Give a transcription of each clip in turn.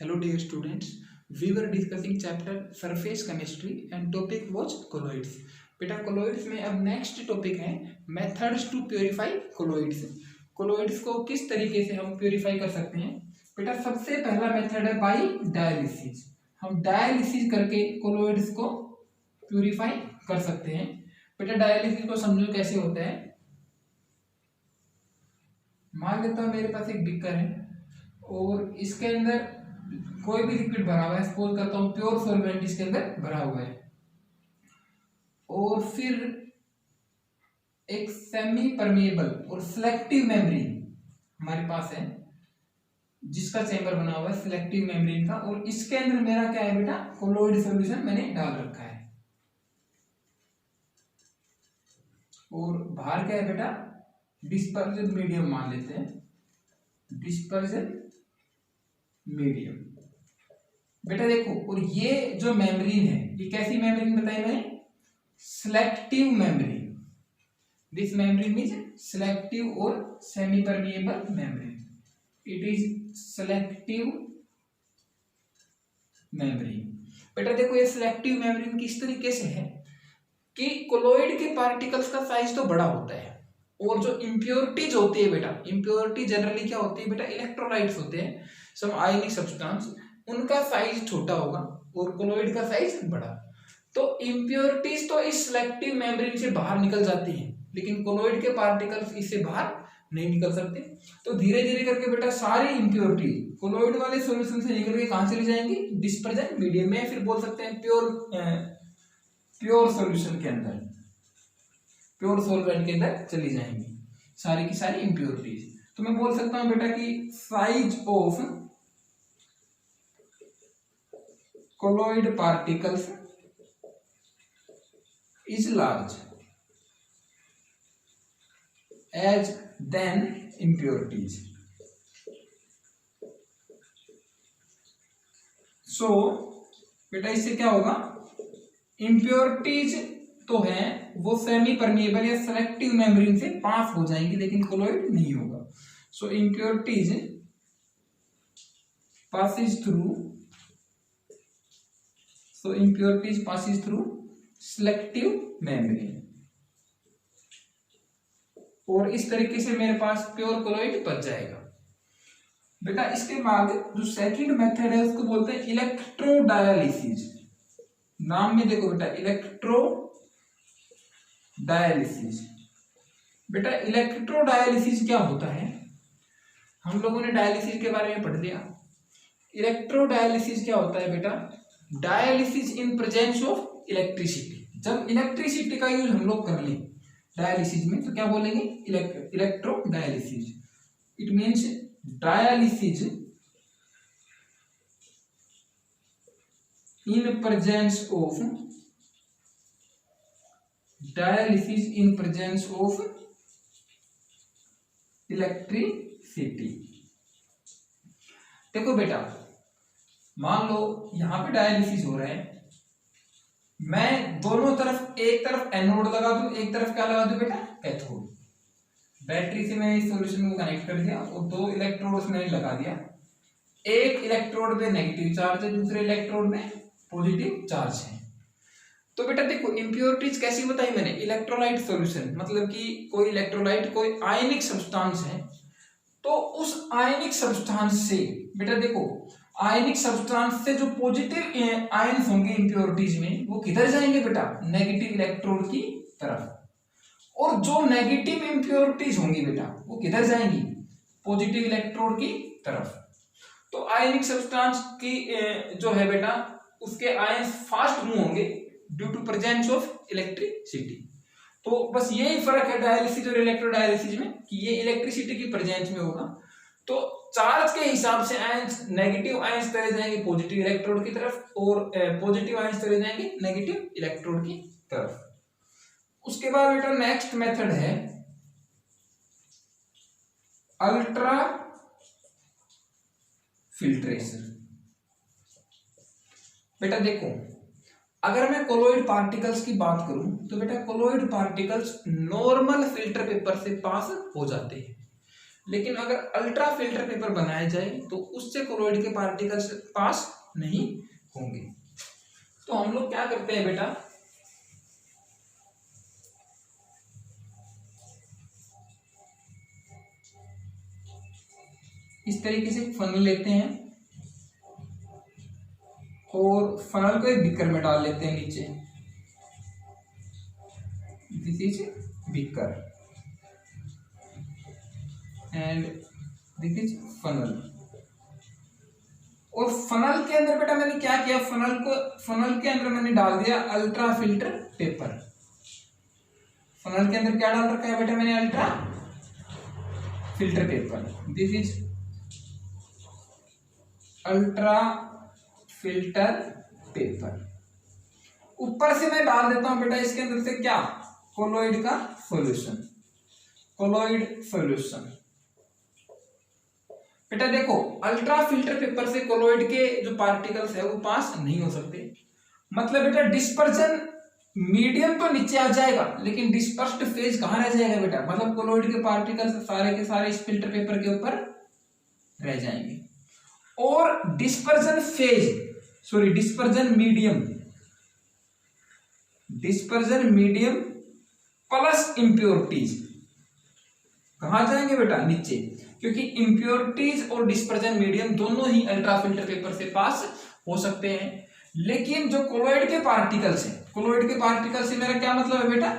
Hello dear students, we were discussing chapter surface chemistry and topic was colloids. बेटा colloids में अब next topic है methods to purify colloids. colloids को किस तरीके से हम purify कर सकते हैं? बेटा सबसे पहला मेथड है by dialysis. हम dialysis करके colloids को purify कर सकते हैं. बेटा dialysis को समझो कैसे होता है. मान लेता हूँ मेरे पास एक बीकर है और इसके अंदर कोई भी लिक्विड भरा हुआ है. सपोज करता हूँ प्योर सॉल्वेंट इसके अंदर भरा हुआ है और फिर एक सेमी परमेएबल और सिलेक्टिव मेम्ब्रेन हमारे पास है जिसका चेंबर बना हुआ है सिलेक्टिव मेम्ब्रेन का, और इसके अंदर मेरा क्या है बेटा, कोलोइड सॉल्यूशन मैंने डाल रखा है. और बाहर क्या है बेटा, डिस्पर्जन मीडियम मान लेते हैं, डिस्पर्जन मीडियम. बेटा देखो, और ये जो मेम्ब्रेन है ये कैसी मेम्ब्रेन बताई मैंने, selective membrane. This membrane is selective और semipermeable membrane. It is selective membrane. बेटा देखो ये सिलेक्टिव मेम्ब्रेन किस तरीके से है कि कोलोइड के पार्टिकल्स का साइज तो बड़ा होता है और जो इम्प्योरिटीज होती है बेटा, इम्प्योरिटी जनरली क्या होती है बेटा, इलेक्ट्रोलाइट्स होते हैं, सम आयनिक सब्सटेंस, उनका साइज छोटा होगा और कोलोइड का साइज बड़ा. तो इम्प्योरिटीज तो इस सिलेक्टिव मेम्ब्रेन से बाहर निकल जाती हैं लेकिन कोलोइड के पार्टिकल्स इससे बाहर नहीं निकल सकते. तो धीरे धीरे करके बेटा सारी इम्प्योरिटी कोलोइड वाले सॉल्यूशन से निकल के कहां चली जाएंगी, डिस्पर्जन मीडियम में, फिर बोल सकते हैं प्योर सॉल्यूशन के अंदर, प्योर सॉल्वेंट के अंदर चली जाएंगी सारी की सारी इम्प्योरिटीज. तो मैं बोल सकता हूं बेटा कि size of colloid particles is large as than impurities. So बेटा इससे क्या होगा, impurities तो है वो सेमी परमेएबल या सेलेक्टिव मेम्ब्रेन से पास हो जाएंगी लेकिन कोलोइड नहीं होगा. सो impurities passes through, so impurities passes through selective membrane. और इस तरीके से मेरे पास प्योर कोलोइड बच जाएगा. बेटा इसके बाद जो सेकंड मेथड है उसको बोलते हैं इलेक्ट्रोडायलिसिस. नाम में देखो बेटा, इलेक्ट्रोडायलिसिस. बेटा इलेक्ट्रोडायलिसिस क्या होता है, हम लोगों ने डायलिसिस के बारे में पढ़ लिया. इलेक्ट्रोडायलिसिस क्या होता है बेटा, dialysis in presence of electricity. जब इलेक्ट्रिसिटी का यूज हम लोग कर लें डायलिसिस में तो क्या बोलेंगे, electrodialysis. It means dialysis in presence of, dialysis in presence of electricity. देखो बेटा मान लो यहां पे डायलिसिस हो रहा है, मैं दोनों तरफ, एक तरफ एनोड लगा दूं, एक तरफ क्या लगा दूं बेटा, कैथोड. बैटरी से मैं इस सॉल्यूशन को कनेक्ट कर दिया और दो इलेक्ट्रोड्स मैंने लगा दिया. एक इलेक्ट्रोड पे नेगेटिव चार्ज है, दूसरे इलेक्ट्रोड में पॉजिटिव चार्ज है. तो बेटा देखो इंप्योरिटीज कैसी बताई मैंने, इलेक्ट्रोलाइट सॉल्यूशन, मतलब कि कोई इलेक्ट्रोलाइट कोई आयनिक सब्सटेंस है तो उस आयनिक सब्सटेंस से बेटा देखो, आयनिक सब्सटेंस से जो पॉजिटिव आयन्स होंगे इंप्योरिटीज में वो किधर जाएंगे बेटा, नेगेटिव इलेक्ट्रोड की तरफ. और जो नेगेटिव इंप्योरिटीज होंगी बेटा वो किधर जाएंगी, पॉजिटिव इलेक्ट्रोड की तरफ. तो आयनिक सब्सटेंस की जो है बेटा उसके आयन्स फास्ट मूव होंगे due to presence of electricity. तो बस यही फर्क है डायलिसिस और इलेक्ट्रोडायलिसिस में कि ये इलेक्ट्रिसिटी की प्रेजेंस में होगा. तो चार्ज के हिसाब से आयंस, नेगेटिव आयंस चले जाएंगे पॉजिटिव इलेक्ट्रोड की तरफ और पॉजिटिव आयंस चले जाएंगे नेगेटिव इलेक्ट्रोड की तरफ. उसके बाद बेटा नेक्स्ट मेथड है अल्ट्रा फिल्ट्रेशन. बेटा देखो अगर मैं कोलोइड पार्टिकल्स की बात करूं तो बेटा colloid particles normal filter paper से पास हो जाते हैं लेकिन अगर अल्ट्रा फिल्टर पेपर बनाया जाए तो उससे कोलॉइड के पार्टिकल्स पास नहीं होंगे। तो हम लोग क्या करते हैं बेटा, इस तरीके से फनल लेते हैं और फनल को एक बीकर में डाल लेते हैं नीचे, this is beaker and this is funnel. और फनल के अंदर बेटा मैंने क्या किया, फनल के अंदर मैंने डाल दिया अल्ट्रा फिल्टर पेपर। फनल के अंदर क्या डाल रखा है बेटा मैंने, ultra filter paper, this is ultra filter paper. ऊपर से मैं डाल देता हूं बेटा इसके अंदर से क्या, कोलॉइड का सॉल्यूशन, कोलॉइड सॉल्यूशन। बेटा देखो अल्ट्रा फिल्टर पेपर से कोलॉइड के जो पार्टिकल्स है वो पास नहीं हो सकते, मतलब बेटा डिस्पर्जन मीडियम तो नीचे आ जाएगा लेकिन डिस्पर्स्ड फेज कहां रह जाएगा बेटा, मतलब कोलॉइड के पार्टिकल्स सारे के सारे इस फिल्टर पेपर के ऊपर रह जाएंगे। और डिस्पर्जन मीडियम प्लस इंप्योरिटीज कहां जाएंगे बेटा, नीचे, क्योंकि इंप्योरिटीज और डिस्पर्जन मीडियम दोनों ही अल्ट्रा फिल्टर पेपर से पास हो सकते हैं। लेकिन जो कोलॉइड के पार्टिकल्स हैं, कोलॉइड के पार्टिकल से मेरा क्या मतलब है बेटा,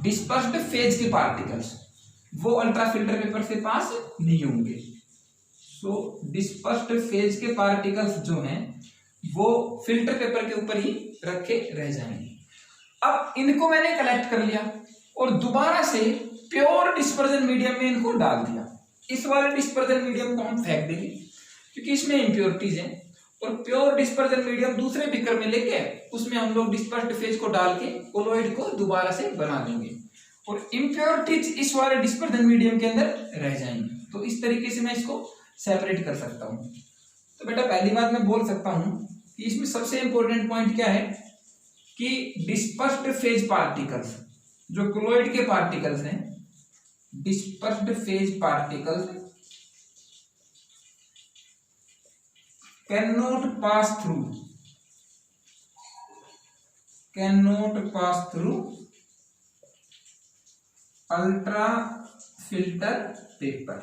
डिस्पर्स्ड फेज के पार्टिकल्स, वो अल्ट्रा फिल्टर पेपर से पास नहीं होंगे। सो डिस्पर्स्ड फेज के पार्टिकल्स जो हैं वो फिल्टर पेपर के ऊपर ही रखे रह जाएंगे। अब इनको मैंने कलेक्ट कर लिया और दोबारा से प्योर डिस्पर्जन मीडियम में इनको डाल दिया। इस वाले डिस्पर्जन मीडियम को हम फेंक देंगे क्योंकि इसमें इंप्योरिटीज हैं, और प्योर डिस्पर्जन मीडियम दूसरे बीकर में लेके उसमें हम लोग डिस्पर्स्ड फेज को डाल के कोलॉइड को दोबारा से बना देंगे और इंप्योरिटीज इस वाले डिस्पर्जन मीडियम के अंदर रह जाएंगे। तो इस तरीके से मैं इसको सेपरेट कर सकता हूं। तो बेटा पहली बात मैं बोल सकता हूं कि इसमें सबसे इंपॉर्टेंट पॉइंट क्या है कि डिस्पर्स्ड फेज पार्टिकल्स, जो कोलॉइड के पार्टिकल्स हैं, dispersed phase particles cannot pass through ultra filter paper.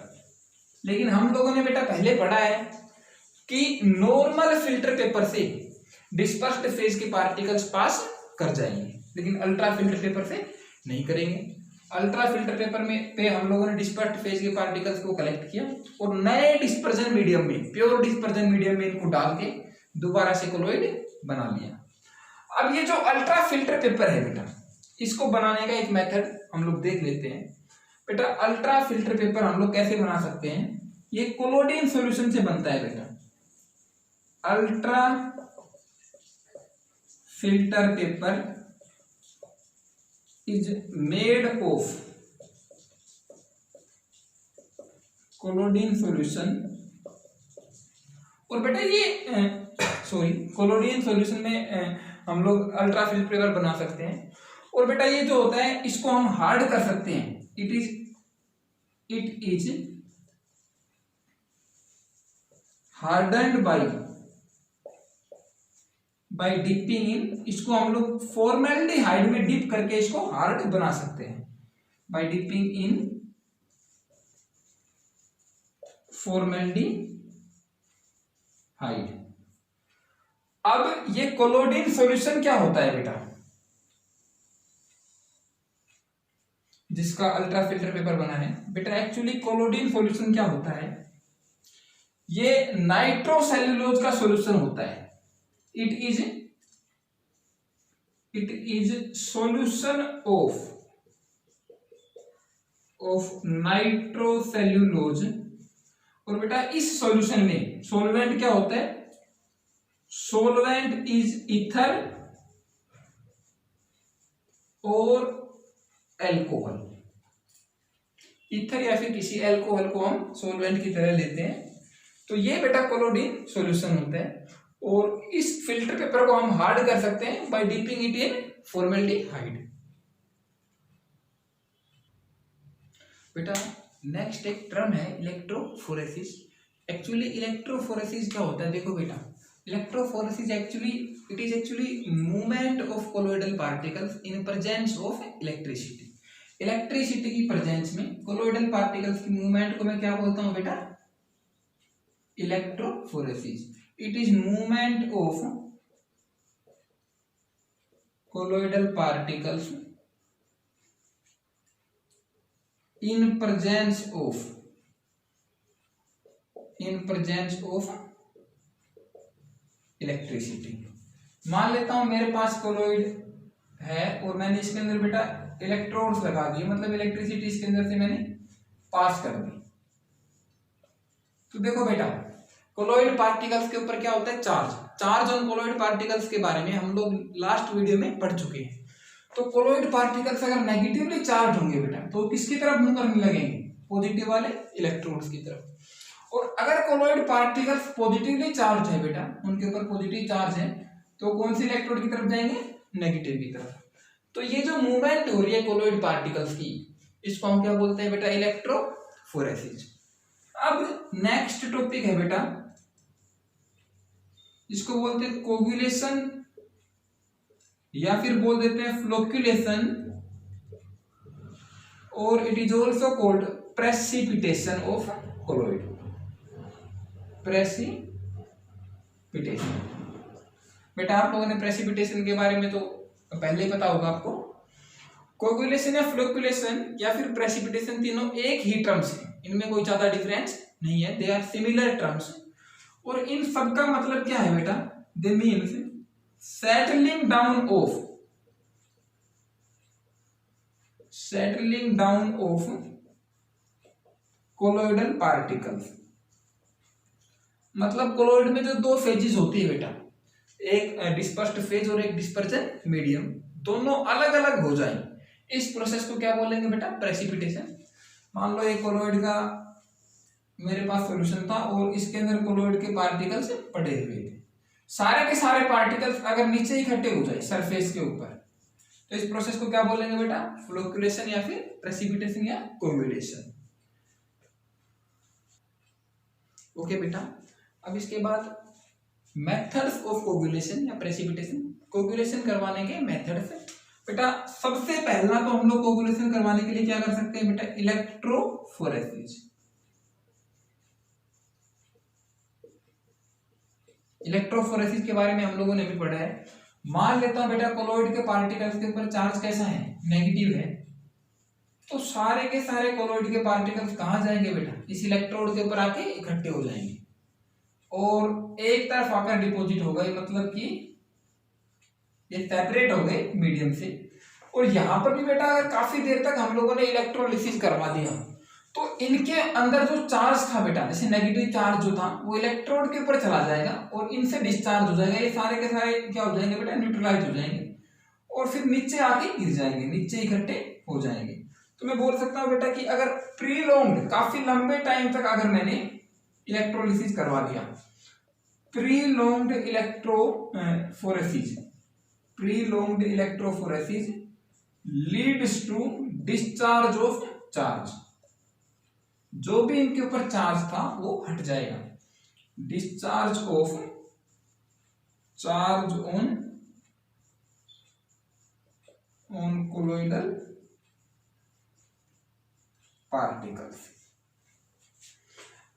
लेकिन हम लोगों ने बेटा पहले पढ़ा है कि नॉर्मल फिल्टर पेपर से डिस्पर्स्ड फेज के पार्टिकल्स पास कर जाएंगे, लेकिन अल्ट्रा फिल्टर पेपर से नहीं करेंगे। अल्ट्रा फिल्टर पेपर में पे हम लोगों ने डिस्पर्स्ड फेज के पार्टिकल्स को कलेक्ट किया और नए डिस्पर्जन मीडियम में, प्योर डिस्पर्जन मीडियम में इनको डाल के दोबारा से कोलॉइड बना लिया। अब ये जो अल्ट्रा फिल्टर पेपर है बेटा, इसको बनाने का एक मेथड हम लोग देख लेते हैं। बेटा अल्ट्रा फिल्टर पेपर हम लोग कैसे बना सकते हैं, ये कोलोडीन सॉल्यूशन से बनता है बेटा। Ultra filter paper is made of collodion solution. और बेटा ये कोलोडीन सॉल्यूशन में हम लोग अल्ट्रा फिल्टर पेपर बना सकते हैं। और बेटा ये जो होता है इसको हम हार्ड कर सकते हैं, it is hardened by dipping in, इसको हम लोग फॉर्मेल्डिहाइड में डिप करके इसको हार्ड बना सकते हैं बाय डिपिंग इन फॉर्मेल्डिहाइड। अब ये कोलोडीन सॉल्यूशन क्या होता है बेटा, जिसका अल्ट्रा फिल्टर पेपर बना है बेटा, एक्चुअली कोलोडीन सॉल्यूशन क्या होता है, ये नाइट्रोसेल्यूलोज का सॉल्यूशन होता है। It is solution of nitrocellulose. और बेटा इस सॉल्यूशन में सॉल्वेंट क्या होता है, सॉल्वेंट इज ईथर और एल्कोहल। ईथर या फिर किसी एल्कोहल को हम सॉल्वेंट की तरह लेते हैं। तो ये बेटा कोलोडीन सॉल्यूशन होता है और इस फिल्टर पेपर को हम हार्ड कर सकते हैं by dipping it in formaldehyde. बेटा नेक्स्ट एक टर्म है इलेक्ट्रोफोरेसिस। एक्चुअली इलेक्ट्रोफोरेसिस क्या होता है, देखो बेटा, electrophoresis actually it is actually movement of colloidal particles in presence of electricity. Electricity की प्रेजेंस में कोलोइडल पार्टिकल्स की मूवमेंट को मैं क्या बोलता हूं बेटा, electrophoresis. It is movement of colloidal particles in presence of electricity. मान लेता हूं मेरे पास कोलोइड है और मैंने इसके अंदर बेटा इलेक्ट्रोड्स लगा दिए, मतलब इलेक्ट्रिसिटी इसके अंदर से मैंने पास कर दी। तो देखो बेटा कोलोइड पार्टिकल्स के ऊपर क्या होता है, चार्ज ऑन कोलोइड पार्टिकल्स के बारे में हम लोग लास्ट वीडियो में पढ़ चुके हैं। तो कोलोइड पार्टिकल्स अगर नेगेटिवली चार्ज होंगे बेटा तो किसकी तरफ मूव करने लगेंगे, पॉजिटिव वाले इलेक्ट्रॉन्स की तरफ। और अगर कोलोइड पार्टिकल्स पॉजिटिवली चार्ज है बेटा, उनके ऊपर पॉजिटिव चार्ज है, तो कौन सी इलेक्ट्रोड की तरफ जाएंगे, नेगेटिव की तरफ। तो ये जो मूवमेंट हो रही है कोलोइड पार्टिकल्स की, इसको हम क्या बोलते हैं बेटा, इलेक्ट्रोफोरेसिस। अब नेक्स्ट टॉपिक है बेटा, इसको बोलते हैं कोगुलेशन या फिर बोल देते हैं फ्लोक्यूलेशन, और it is also called precipitation of colloid. Precipitation बेटा आप लोगों ने प्रेसिपिटेशन के बारे में तो पहले ही पता होगा आपको। कोगुलेशन या फ्लोक्यूलेशन या फिर प्रेसिपिटेशन तीनों एक ही टर्म्स हैं, इनमें कोई ज्यादा डिफरेंस नहीं है, दे आर सिमिलर टर्म्स। और इन सब का मतलब क्या है बेटा, दे means settling down of colloidal particles। मतलब कोलोइड में जो दो फेजेस होती है बेटा, एक डिस्पर्स्ड फेज और एक डिस्पर्जन मीडियम, दोनों अलग अलग हो जाए, इस प्रोसेस को क्या बोलेंगे बेटा, प्रेसिपिटेशन। मान लो एक कोलोइड का मेरे पास सॉल्यूशन था और इसके अंदर कोलोइड के पार्टिकल्स पड़े हुए थे, सारे के सारे पार्टिकल्स अगर नीचे इकट्ठे हो जाए सरफेस के ऊपर, तो इस प्रोसेस को क्या बोलेंगे बेटा, फ्लोक्यूलेशन या फिर प्रेसिपिटेशन या कोगुलेशन। ओके बेटा, अब इसके बाद मेथड्स ऑफ कोगुलेशन या प्रेसिपिटेशन। कोगुलेशन करवाने के मेथड्स बेटा, सबसे पहला तो हम लोग कोगुलेशन करवाने के लिए क्या कर सकते हैं बेटा, इलेक्ट्रोफोरेसिस। इलेक्ट्रोफोरेसिस के बारे में हम लोगों ने भी पढ़ा है। मान लेता हूं बेटा कोलोइड के पार्टिकल्स के ऊपर चार्ज कैसा है, नेगेटिव है, तो सारे के सारे कोलोइड के पार्टिकल्स कहां जाएंगे बेटा, इस इलेक्ट्रोड के ऊपर आके इकट्ठे हो जाएंगे और एक तरफ आकर डिपॉजिट हो गए, मतलब कि ये सेपरेट हो गए मीडियम से। और यहां पर भी बेटा अगर काफी देर तक हम लोगों ने इलेक्ट्रोलिसिस करवा दिया तो इनके अंदर जो चार्ज था बेटा, जैसे नेगेटिव चार्ज जो था वो इलेक्ट्रोड के ऊपर चला जाएगा और इनसे डिस्चार्ज हो जाएगा, ये सारे के सारे क्या हो जाएंगे बेटा, न्यूट्रलाइज हो जाएंगे और फिर नीचे आके गिर जाएंगे, नीचे इकट्ठे हो जाएंगे। तो मैं बोल सकता हूँ बेटा कि अगर प्रीलोंग्ड काफी लंबे टाइम तक अगर मैंने इलेक्ट्रोलिसिस करवा दिया, prolonged electrophoresis leads to discharge of charge. जो भी इनके ऊपर चार्ज था वो हट जाएगा, discharge of charge on colloidal particles.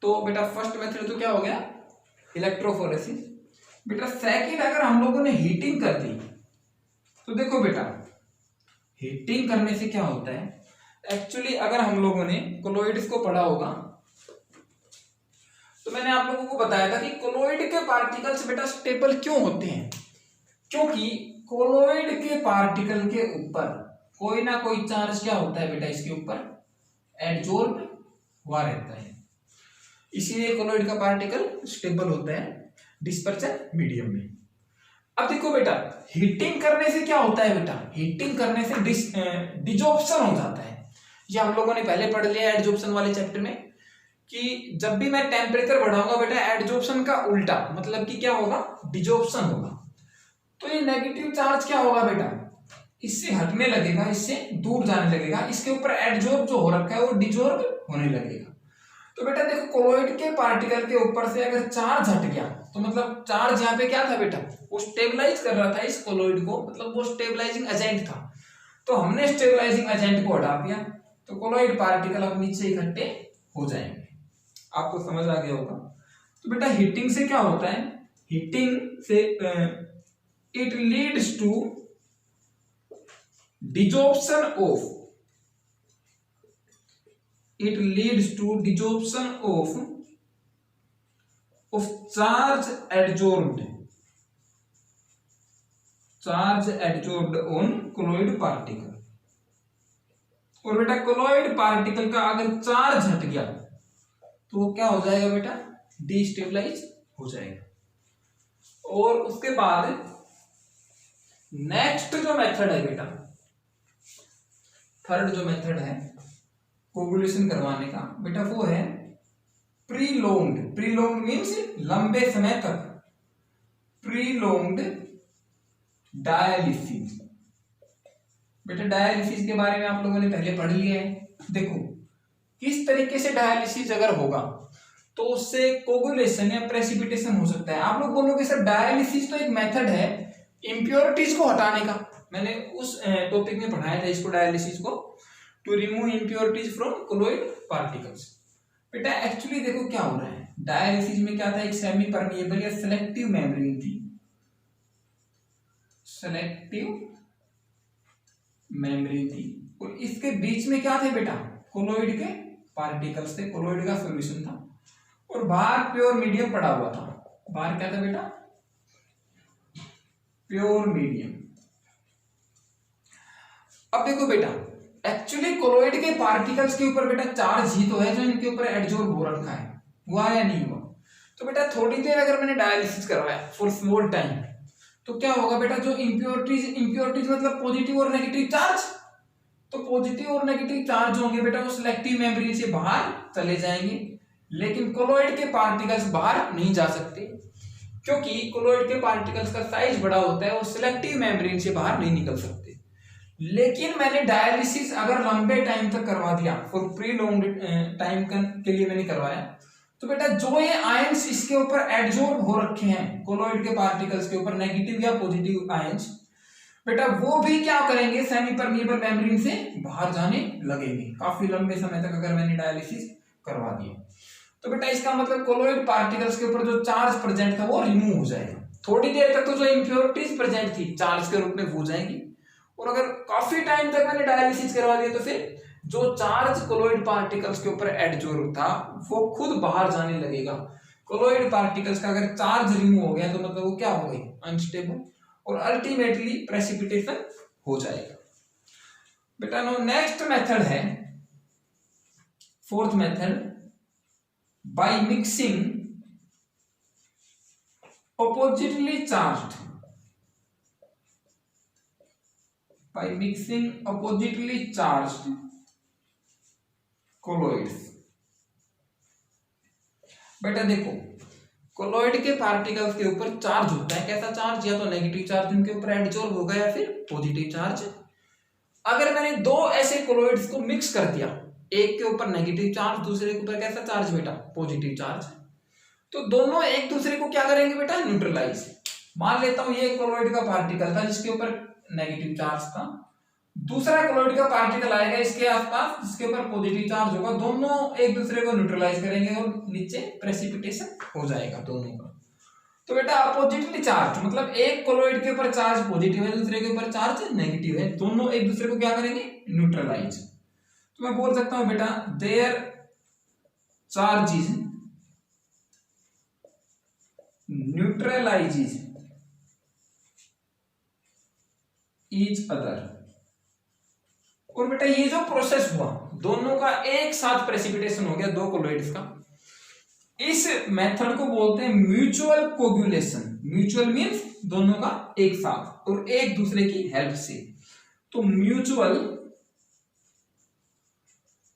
तो बेटा फर्स्ट मेथड तो क्या हो गया, इलेक्ट्रोफोरेसिस। बेटा सेकंड, अगर हम लोगों ने हीटिंग कर दी तो देखो बेटा हीटिंग करने से क्या होता है, एक्चुअली अगर हम लोगों ने कोलोइड्स को पढ़ा होगा तो मैंने आप लोगों को बताया था कि कोलोइड के पार्टिकल्स बेटा स्टेबल क्यों होते हैं, क्योंकि कोलोइड के पार्टिकल के ऊपर कोई ना कोई चार्ज क्या होता है बेटा, इसके ऊपर एडजॉर्ब हुआ रहता है, इसीलिए कोलोइड का पार्टिकल स्टेबल होता है डिस्पर्जन मीडियम में। अब देखो बेटा हीटिंग करने से क्या होता है बेटा, हीटिंग करने से डिजॉर्प्शन हो जाता है। ये हम लोगों ने पहले पढ़ लिया एडजॉर्प्शन वाले चैप्टर में कि जब भी मैं टेम्परेचर बढ़ाऊंगा बेटा एडजॉर्प्शन का उल्टा, मतलब कि क्या होगा, डिजॉर्प्शन होगा। तो ये नेगेटिव चार्ज क्या होगा बेटा, इससे हटने लगेगा, इससे दूर जाने लगेगा, इसके ऊपर एडजॉर्ब जो हो रखा है वो डिजॉर्ब होने लगेगा। तो बेटा देखो कोलॉइड के पार्टिकल के ऊपर से अगर चार्ज हट गया तो मतलब चार्ज यहाँ पे क्या था बेटा, वो स्टेबलाइज कर रहा था इस कोलॉइड को, मतलब वो स्टेबलाइजिंग एजेंट था। तो हमने स्टेबलाइजिंग एजेंट को हटा दिया तो कोलॉइड पार्टिकल अब नीचे इकट्ठे हो जाएंगे। आपको समझ आ गया होगा। तो बेटा हीटिंग से क्या होता है, हीटिंग से it leads to desorption of, it leads to desorption of charge adsorbed on colloid particle। और बेटा कोलॉइड पार्टिकल का अगर चार्ज हट गया तो वो क्या हो जाएगा बेटा, डिस्टेबलाइज हो जाएगा। और उसके बाद नेक्स्ट जो मेथड है बेटा, थर्ड जो मेथड है कोगुलेशन करवाने का बेटा, वो है प्रीलोंग्ड। प्रीलोंग्ड मीन्स लंबे समय तक, प्रीलोंग्ड डायलिसिस। बेटा डायलिसिस के बारे में आप लोगों ने पहले पढ़ लिया है। देखो किस तरीके से डायलिसिस अगर होगा तो उससे कोगुलेशन या प्रेसिपिटेशन हो सकता है। आप लोग बोलोगे सर डायलिसिस तो एक मेथड है इंप्योरिटीज को हटाने का, मैंने उस टॉपिक में पढ़ाया था इसको, डायलिसिस को, to remove impurities from colloid particles. बेटा एक्चुअली देखो क्या हो रहा है, डायलिसिस में क्या था, एक सेमी परमिएबल या सिलेक्टिव मेम्ब्रेन थी, सिलेक्टिव मेम्ब्रेन थी, और इसके बीच में क्या थे बेटा, कोलॉइड के पार्टिकल्स थे, कोलॉइड का सॉल्यूशन था, और बाहर प्योर मीडियम पड़ा हुआ था। बाहर क्या था बेटा, प्योर मीडियम। अब देखो बेटा एक्चुअली कोलॉइड के पार्टिकल्स के ऊपर बेटा चार्ज ही तो है जो इनके ऊपर एडजॉर्ब हो रखा है, हुआ या नहीं हुआ। तो बेटा थोड़ी देर अगर मैंने डायलिसिस करवाया फॉर स्मॉल टाइम तो क्या होगा बेटा, जो इंप्योरिटीज मतलब पॉजिटिव और नेगेटिव चार्ज, तो पॉजिटिव और नेगेटिव चार्ज होंगे बेटा वो सिलेक्टिव मेम्ब्रेन से बाहर चले जाएंगे, लेकिन कोलॉइड के पार्टिकल्स बाहर नहीं जा सकते क्योंकि कोलॉइड के पार्टिकल्स का साइज बड़ा होता है, वो सिलेक्टिव मेम्ब्रेन से बाहर नहीं निकल सकते। लेकिन मैंने डायलिसिस अगर लंबे टाइम तक करवा दिया, फॉर प्रीलोंग टाइम के लिए मैंने करवाया, तो बेटा जो ये आयंस इसके ऊपर एडजॉर्ब हो रखे हैं कोलॉइड के पार्टिकल्स के ऊपर, नेगेटिव या पॉजिटिव आयंस, बेटा वो भी क्या करेंगे, सेमी परमिएबल मेम्ब्रेन से बाहर जाने लगेंगे काफी लंबे समय तक अगर मैंने डायलिसिस करवा दिया। तो बेटा इसका मतलब कोलॉइड पार्टिकल्स के ऊपर जो चार्ज प्रेजेंट था वो रिमूव हो जाएगा। थोड़ी देर तक तो जो इंप्योरिटीज प्रेजेंट थी चार्ज के रूप में हो जाएंगी, और अगर काफी टाइम तक मैंने डायलिसिस करवा दिया तो फिर जो चार्ज कोलॉइड पार्टिकल्स के ऊपर एडजॉर्ब था वो खुद बाहर जाने लगेगा। कोलॉइड पार्टिकल्स का अगर चार्ज रिमूव हो गया तो मतलब वो क्या हो गई, अनस्टेबल, और अल्टीमेटली प्रेसिपिटेशन हो जाएगा। बेटा नो नेक्स्ट मेथड है, fourth method, by mixing oppositely charged, by mixing oppositely charged colloids। बेटा देखो कोलॉइड के पार्टिकल्स के ऊपर चार्ज होता है, कैसा चार्ज, या तो नेगेटिव चार्ज उनके ऊपर एडजॉर्ब होगा या फिर पॉजिटिव चार्ज। अगर मैंने दो ऐसे कोलॉइड्स को मिक्स कर दिया, एक के ऊपर नेगेटिव चार्ज दूसरे के ऊपर कैसा चार्ज बेटा, पॉजिटिव चार्ज, तो दोनों एक दूसरे को क्या करेंगे बेटा, न्यूट्रलाइज। मान लेता हूं ये कोलॉइड का पार्टिकल था जिसके ऊपर नेगेटिव चार्ज था, दूसरा कोलॉइड का पार्टिकल आएगा इसके आसपास जिसके ऊपर पॉजिटिव चार्ज होगा, दोनों एक दूसरे को न्यूट्रलाइज करेंगे और नीचे प्रेसिपिटेशन हो जाएगा दोनों का। तो बेटा अपोजिटली चार्ज मतलब एक कोलॉइड के ऊपर चार्ज पॉजिटिव है दूसरे के ऊपर चार्ज नेगेटिव है, दोनों एक दूसरे को क्या करेंगे, न्यूट्रलाइज। तो मैं बोल सकता हूं बेटा their charges neutralizes each other. और बेटा ये जो प्रोसेस हुआ दोनों का एक साथ प्रेसिपिटेशन हो गया दो कोलॉइड्स का, इस मेथड को बोलते हैं म्यूचुअल कोगुलेशन। म्यूचुअल मींस दोनों का एक साथ और एक दूसरे की हेल्प से, तो म्यूचुअल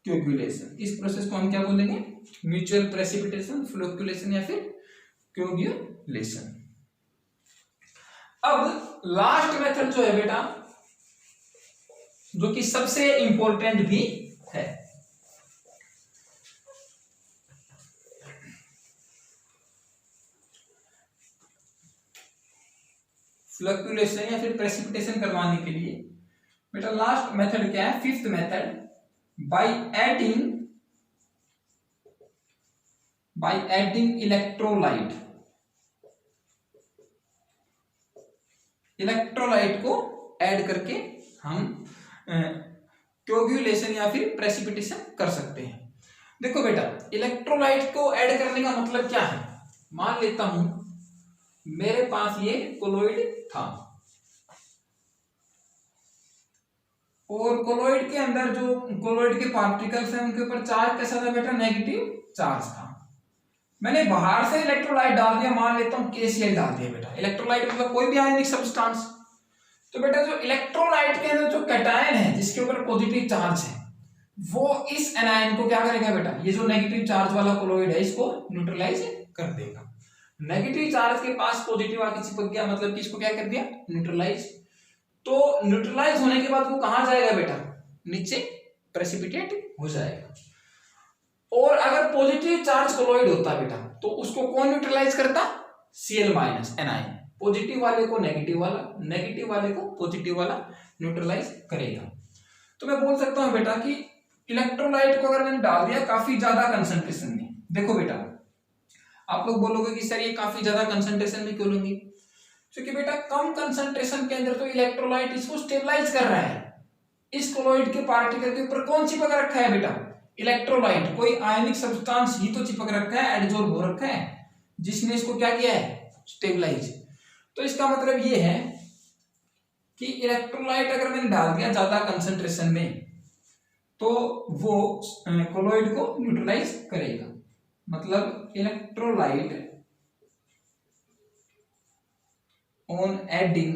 कोगुलेशन, इस प्रोसेस को हम क्या बोलेंगे, म्यूचुअल प्रेसिपिटेशन, फ्लोकुलेशन या फिर कोगुलेशन। अब लास्ट मेथड जो है बेटा जो कि सबसे इंपॉर्टेंट भी है। फ्लक्चुएशन या फिर प्रेसिपिटेशन करवाने के लिए बेटा लास्ट मेथड क्या है, fifth method, by adding electrolyte को ऐड करके हम कोगुलेशन या फिर प्रेसिपिटेशन कर सकते हैं। देखो बेटा, इलेक्ट्रोलाइट को ऐड करने का मतलब क्या है, मान लेता हूं मेरे पास ये कोलोइड था और कोलोइड के अंदर जो कोलोइड के पार्टिकल्स हैं उनके ऊपर चार्ज कैसा था बेटा, नेगेटिव चार्ज था। मैंने बाहर से इलेक्ट्रोलाइट डाल दिया, मान लेता हूं KCl डाल दिया बेटा। इलेक्ट्रोलाइट मतलब कोई भी आयनिक सब्सटेंस। तो बेटा जो इलेक्ट्रोलाइट के अंदर जो कैटायन है जिसके ऊपर पॉजिटिव चार्ज है, वो इस एनायन को क्या करेगा बेटा, ये जो नेगेटिव चार्ज वाला कोलोइड है इसको न्यूट्रलाइज कर देगा। नेगेटिव चार्ज के पास पॉजिटिव आके चिपक गया, मतलब कि इसको क्या कर दिया, न्यूट्रलाइज। तो न्यूट्रलाइज होने के बाद वो कहां जाएगा बेटा, नीचे प्रेसिपिटेट हो जाएगा। और अगर पॉजिटिव चार्ज कोलोइड होता बेटा तो उसको कौन न्यूट्रलाइज करता, Cl- एनायन। पॉजिटिव वाले को नेगेटिव वाला, नेगेटिव वाले को पॉजिटिव वाला न्यूट्रलाइज करेगा। तो मैं बोल सकता हूं बेटा कि इलेक्ट्रोलाइट को अगर मैंने डाल दिया काफी ज्यादा कंसंट्रेशन में, देखो बेटा आप लोग बोलोगे कि सर ये काफी ज्यादा कंसंट्रेशन में क्यों लूंगी, क्योंकि बेटा कम कंसंट्रेशन के अंदर तो इलेक्ट्रोलाइट इसको स्टेबलाइज कर रहा है। इस कोलोइड के पार्टिकल के ऊपर कौन चिपक रखा है बेटा, इलेक्ट्रोलाइट। कोई आयनिक सब्सटेंस ही तो चिपक रखा है, एडजॉर्ब हो रखा है, जिसने इसको क्या किया है, स्टेबलाइज। तो इसका मतलब ये है कि इलेक्ट्रोलाइट अगर मैंने डाल दिया ज्यादा कंसंट्रेशन में तो वो कोलोइड को न्यूट्रलाइज करेगा। मतलब electrolyte on adding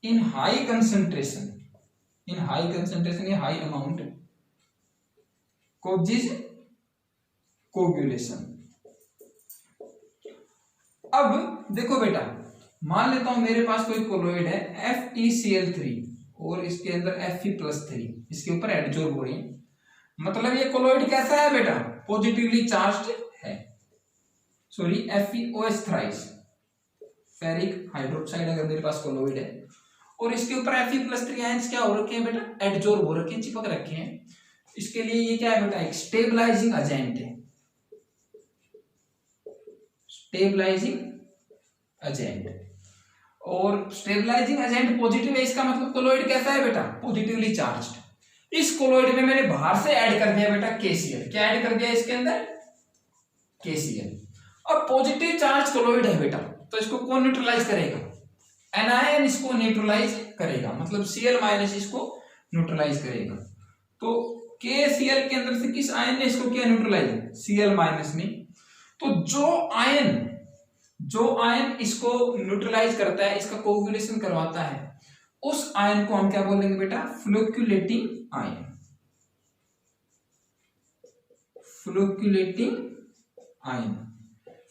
in high concentration या हाई अमाउंट causes कोगुलेशन। अब देखो बेटा, मान लेता हूं मेरे पास कोई कोलोइड है FeCl3 और इसके अंदर Fe+3, इसके ऊपर एडजॉर्ब हो रही है। मतलब ये कोलोइड कैसा है बेटा, पॉजिटिवली चार्ज्ड है। Sorry, FeOH thrice, ferric hydroxide अगर मेरे पास कोलोइड है और इसके ऊपर Fe+3 आयंस क्या हो रखे हैं बेटा, एडजॉर्ब हो रखे हैं, चिपक रखे हैं। इसके लिए ये क्या है बेटा, एक स्टेबलाइजिंग एजेंट है, स्टेबलाइजिंग एजेंट। और स्टेबलाइजिंग एजेंट पॉजिटिव है, इसका मतलब कोलोइड कैसा है बेटा, पॉजिटिवली चार्ज्ड। इस कोलोइड में मैंने बाहर से ऐड कर दिया बेटा KCl। क्या ऐड कर दिया इसके अंदर, KCl। अब पॉजिटिव चार्ज कोलोइड है बेटा, तो इसको कौन न्यूट्रलाइज करेगा, एनायन इसको न्यूट्रलाइज करेगा, मतलब Cl- इसको न्यूट्रलाइज करेगा। तो KCl के अंदर से किस आयन ने इसको किया न्यूट्रलाइज, Cl- ने। तो जो आयन इसको न्यूट्रलाइज करता है, इसका कोगुलेशन करवाता है, उस आयन को हम क्या बोलेंगे बेटा, फ्लोक्युलेटिंग आयन।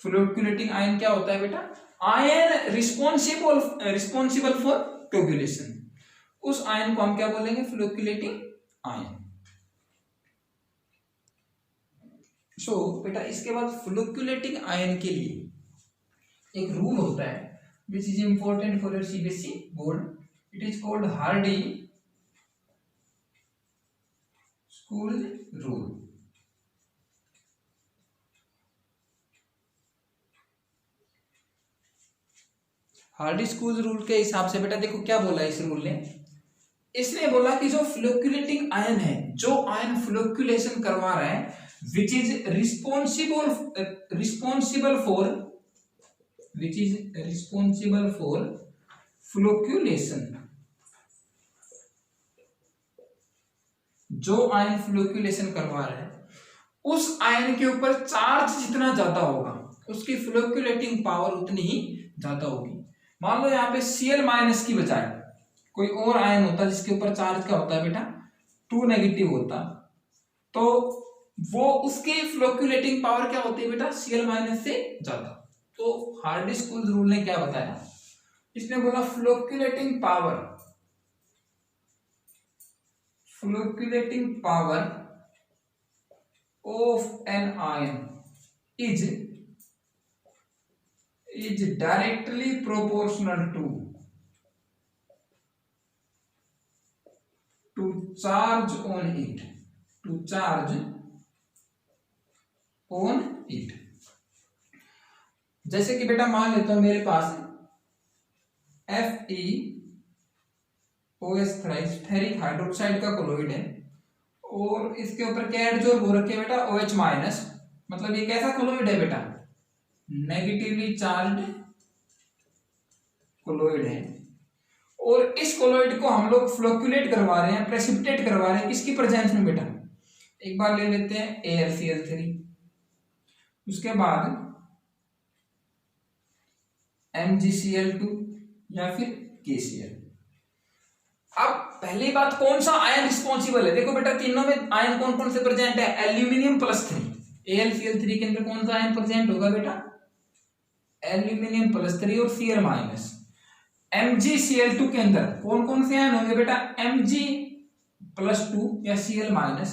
फ्लोक्युलेटिंग आयन क्या होता है बेटा, आयन रिस्पॉन्सिबल फॉर कोगुलेशन। उस आयन को हम क्या बोलेंगे, फ्लोक्युलेटिंग आयन। सो बेटा इसके बाद फ्लोक्युलेटिंग आयन के लिए एक रूल होता है which is important for your CBSE board. It is called Hardy-school rule. Hardy-school rule के हिसाब से बेटा देखो क्या बोला इस रूल ने, इसने बोला कि जो फ्लोक्युलेटिंग आयन है, जो आयन फ्लोक्युलेशन करवा रहा है, which is responsible for फ्लोक्युलेशन। जो आयन फ्लोक्युलेशन करवा रहा है उस आयन के ऊपर चार्ज जितना ज्यादा होगा उसकी फ्लोक्युलेटिंग पावर उतनी ही ज्यादा होगी। मान लो यहाँ पे Cl- की बजाय कोई और आयन होता जिसके ऊपर चार्ज क्या होता है बेटा, 2 नेगेटिव होता, तो वो उसकी फ्लोक्युलेटिंग पावर क्या होती है बेटा, Cl- से ज्यादा। तो हार्डी-स्कूल रूल ने क्या बताया, इसने बोला flocculating power flocculating power of an ion is directly proportional to charge on it. जैसे कि बेटा मान लेता हूं मेरे पास FeOS थ्राइस फेरिक हाइड्रोक्साइड का कोलोइड है और इसके ऊपर क्या एडजॉर्ब हो रखे बेटा OH माइनस, मतलब ये कैसा कोलोइड है बेटा, नेगेटिवली चार्ज्ड कोलोइड है। और इस कोलोइड को हम लोग फ्लोक्यूलेट करवा रहे हैं, प्रेसिपिटेट करवा रहे हैं किसकी प्रेजेंस में बेटा, एक बार ले लेते हैं AlCl3, उसके बाद MgCl2 या फिर KCl। अब पहली बात कौन सा आयन रिस्पॉन्सिबल है, देखो बेटा तीनों में आयन कौन कौन से प्रेजेंट है, एल्यूमिनियम +3, AlCl3 के अंदर कौन सा आयन प्रेजेंट होगा बेटा, एल्यूमिनियम +3 और Cl-। MgCl2 के अंदर कौन कौन से आयन होंगे बेटा, Mg+2 या Cl-।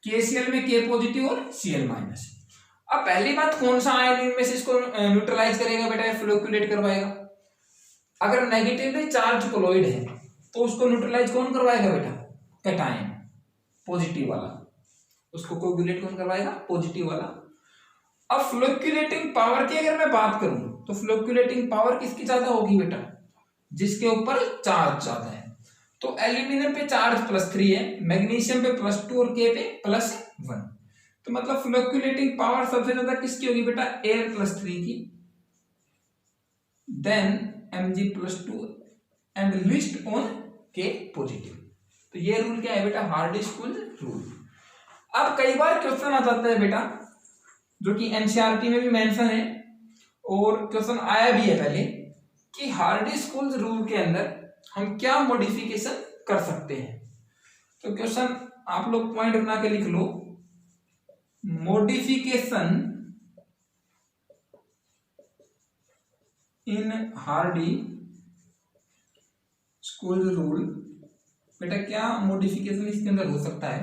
KCl में K पॉजिटिव और Cl-। अब पहली बात कौन सा आयन इनमें से इसको न्यूट्रलाइज करेगा बेटा, फ्लोक्यूलेट करवाएगा। अगर नेगेटिवली चार्ज कोलोइड है तो उसको न्यूट्रलाइज कौन करवाएगा बेटा, कैटायन पॉजिटिव वाला, उसको कोगुलेट कौन करवाएगा, पॉजिटिव वाला। अब फ्लोक्यूलेटिंग पावर की अगर मैं बात करूं तो फ्लोक्यूलेटिंग पावर किसकी ज्यादा होगी बेटा, जिसके ऊपर चार्ज ज्यादा है। तो एल्यूमिनियम पे चार्ज +3 है, मैग्नीशियम पे +2 और K पे +1, तो मतलब फ्लोक्यूलेटिंग पावर सबसे ज्यादा किसकी होगी बेटा, Al+3 की, then Mg+2 and least on K positive. तो ये रूल क्या है बेटा, हार्डी-स्कूल्स रूल। अब कई बार क्वेश्चन आ जाता है बेटा जो कि एनसीईआरटी में भी मेंशन है और क्वेश्चन आया भी है पहले, कि हार्डी-स्कूल्स रूल के अंदर हम क्या मॉडिफिकेशन कर सकते हैं। तो क्वेश्चन आप लोग पॉइंट बना के लिख लो, मॉडिफिकेशन इन हार्डी-स्कूल्स रूल। बेटा क्या मॉडिफिकेशन इसके अंदर हो सकता है,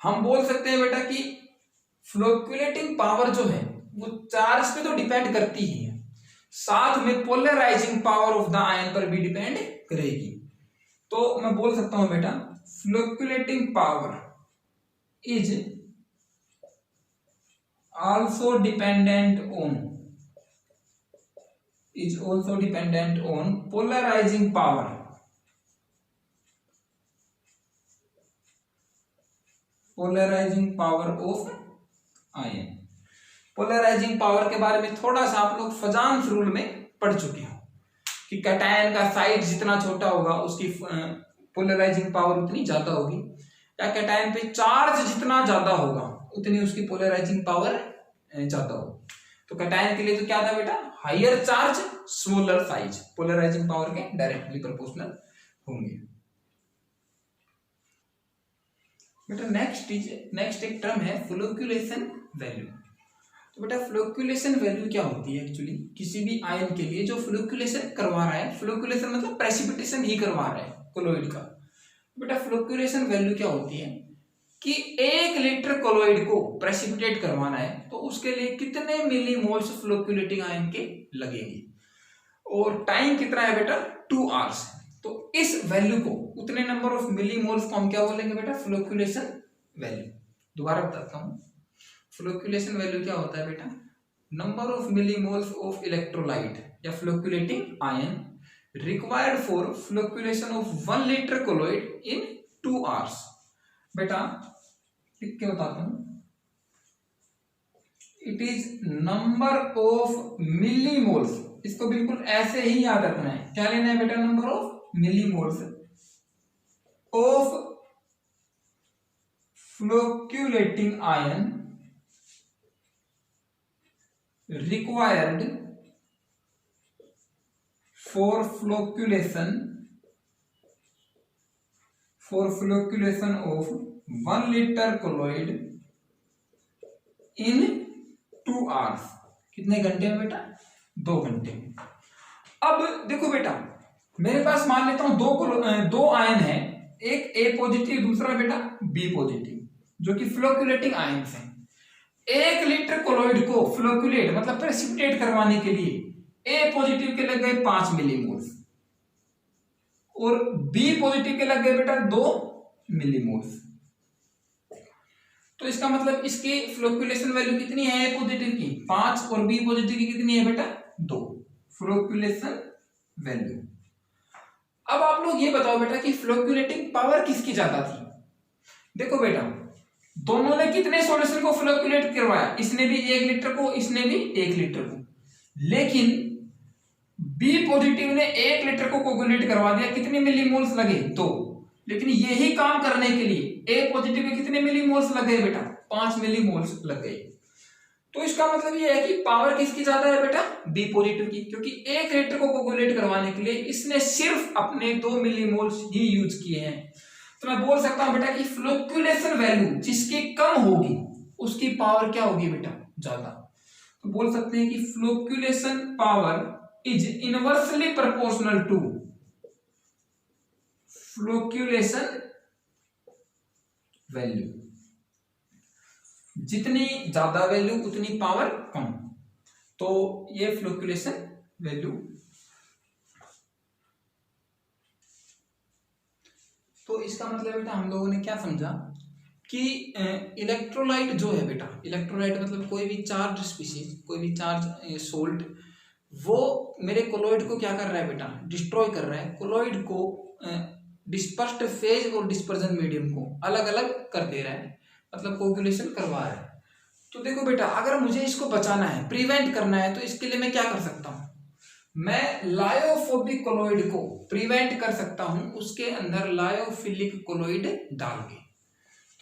हम बोल सकते हैं बेटा कि फ्लोक्यूलेटिंग पावर जो है वो चार्ज पे तो डिपेंड करती ही है, साथ में polarising power of the ion पर भी डिपेंड करेगी। तो मैं बोल सकता हूं बेटा flocculating power is also dependent on polarising power of ion. Polarising power के बारे में थोड़ा सा आप लोग फजान्स रूल में पढ़ चुके हो कि कैटायन का साइज जितना छोटा होगा उसकी पोलराइजिंग पावर उतनी ज्यादा होगी, या कैटायन पे चार्ज जितना ज्यादा होगा उतनी उसकी पोलराइजिंग पावर ज्यादा होगी। तो कैटायन के लिए तो क्या था बेटा, higher charge smaller size, polarising power के डायरेक्टली प्रोपोर्शनल होंगे। बेटा नेक्स्ट एक टर्म है फ्लोक्यूलेशन वैल्यू। तो बेटा फ्लोक्यूलेशन वैल्यू क्या होती है, एक्चुअली किसी भी आयन के लिए जो फ्लोक्यूलेशन करवा रहा है, फ्लोक्यूलेशन मतलब प्रेसिपिटेशन ही करवा रहा है कोलोइड का। बेटा फ्लोक्यूलेशन वैल्यू क्या होती है कि 1 लीटर कोलोइड को प्रेसिपिटेट करवाना है तो उसके लिए कितने मिलीमोल्स फ्लोक्यूलेटिंग आयन के लगेंगे, और टाइम कितना है बेटा 2 आवर्स। तो इस वैल्यू को, उतने नंबर ऑफ मिलीमोल्स को हम क्या बोलेंगे बेटा, फ्लोक्यूलेशन वैल्यू। दोबारा बताता हूं, फ्लोक्यूलेशन वैल्यू क्या होता है बेटा, number of millimoles of electrolyte या flocculating ion required for flocculation of 1 litre colloid in 2 hours. बेटा लिख के बताता हूं, it is number of millimoles, इसको बिल्कुल ऐसे ही याद रखना है, क्या लेना है बेटा, number of millimoles of flocculating ion required for flocculation of 1 liter colloid in 2 hours। कितने घंटे में बेटा, 2 घंटे में। अब देखो बेटा मेरे पास मान लेता हूं दो आयन है एक ए पॉजिटिव, दूसरा बेटा बी पॉजिटिव, जो कि फ्लोक्यूलेटिंग आयंस हैं। 1 लीटर कोलॉइड को फ्लोक्यूलेट मतलब प्रेसिपिटेट करवाने के लिए ए पॉजिटिव के लग गए 5 मिलीमोल्स और बी पॉजिटिव के लग गए बेटा 2 मिलीमोल्स। तो इसका मतलब इसकी फ्लोक्यूलेशन वैल्यू कितनी है ए पॉजिटिव की 5 और बी पॉजिटिव की कितनी है बेटा 2 फ्लोक्यूलेशन वैल्यू। अब आप लोग ये बताओ बेटा कि फ्लोक्यूलेटिंग पावर किसकी ज्यादा थी। देखो बेटा दोनों ने कितने सॉल्यूशन को फ्लोक्यूलेट करवाया, इसने भी 1 लीटर को, इसने भी 1 लीटर को, लेकिन बी पॉजिटिव ने 1 लीटर को कोगुलेट करवा दिया, कितने मिलीमोल्स लगे 2, लेकिन यही काम करने के लिए ए पॉजिटिव के कितने मिलीमोल्स लग गए बेटा 5 मिलीमोल्स लग गए। तो इसका मतलब ये है कि पावर किसकी ज्यादा है बेटा बी पॉजिटिव की, क्योंकि 1 लीटर को कोगुलेट करवाने के लिए इसने सिर्फ अपने 2 मिलीमोल्स ही यूज किए हैं। तो मैं बोल सकता हूं बेटा कि फ्लोक्यूलेशन वैल्यू जिसकी कम होगी उसकी पावर क्या होगी बेटा ज्यादा। तो बोल सकते हैं कि flocculation power is inversely proportional to flocculation value. जितनी ज्यादा वैल्यू उतनी पावर कम, तो ये फ्लोक्यूलेशन वैल्यू। तो इसका मतलब बेटा हम लोगों ने क्या समझा कि इलेक्ट्रोलाइट जो है बेटा, इलेक्ट्रोलाइट मतलब कोई भी चार्ज स्पीशीज, कोई भी चार्ज सोल्ट, वो मेरे कोलॉइड को क्या कर रहा है बेटा डिस्ट्रॉय कर रहा है, कोलॉइड को डिस्पर्स्ड फेज और डिस्पर्जन मीडियम को अलग अलग कर दे रहा है, मतलब कोगुलेशन करवा रहा है। तो देखो बेटा अगर मुझे इसको बचाना है, प्रिवेंट करना है, तो इसके लिए मैं क्या कर सकता हूं, मैं लायोफोबिक कोलॉइड को प्रिवेंट कर सकता हूं उसके अंदर लायोफिलिक कोलॉइड डाल के।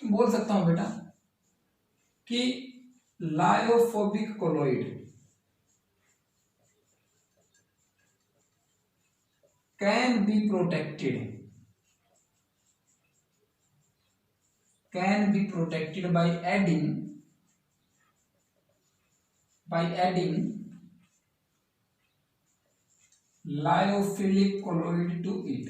तो बोल सकता हूं बेटा कि lyophobic colloid can be protected by adding lyophilic colloid to it,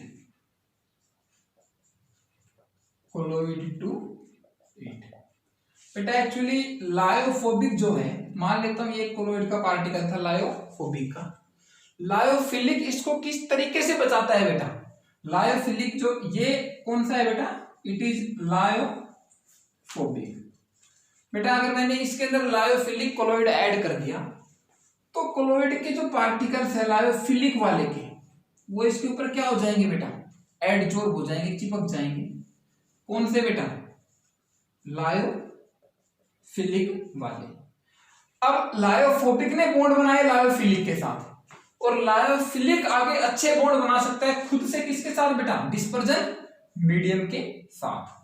बेटा एक्चुअली लायोफोबिक जो है, मान लेता हूं ये कोलॉइड का पार्टिकल था लायोफोबिक का, लायोफिलिक इसको किस तरीके से बचाता है बेटा, लायोफिलिक जो ये कौन सा है बेटा, इट इज लायोफोबिक। बेटा अगर मैंने इसके अंदर लायोफिलिक कोलॉइड ऐड कर दिया तो कोलॉइड के जो पार्टिकल्स है लायोफिलिक वाले के, वो इसके ऊपर क्या हो जाएंगे बेटा एडजॉर्ब हो जाएंगे, चिपक जाएंगे। कौन से बेटा लायोफिलिक वाले। अब लायोफोबिक ने बॉन्ड बनाए लायोफिलिक के साथ, और लायोफिलिक आगे अच्छे बॉन्ड बना सकता है खुद से किसके साथ बेटा डिस्पर्जन मीडियम के साथ।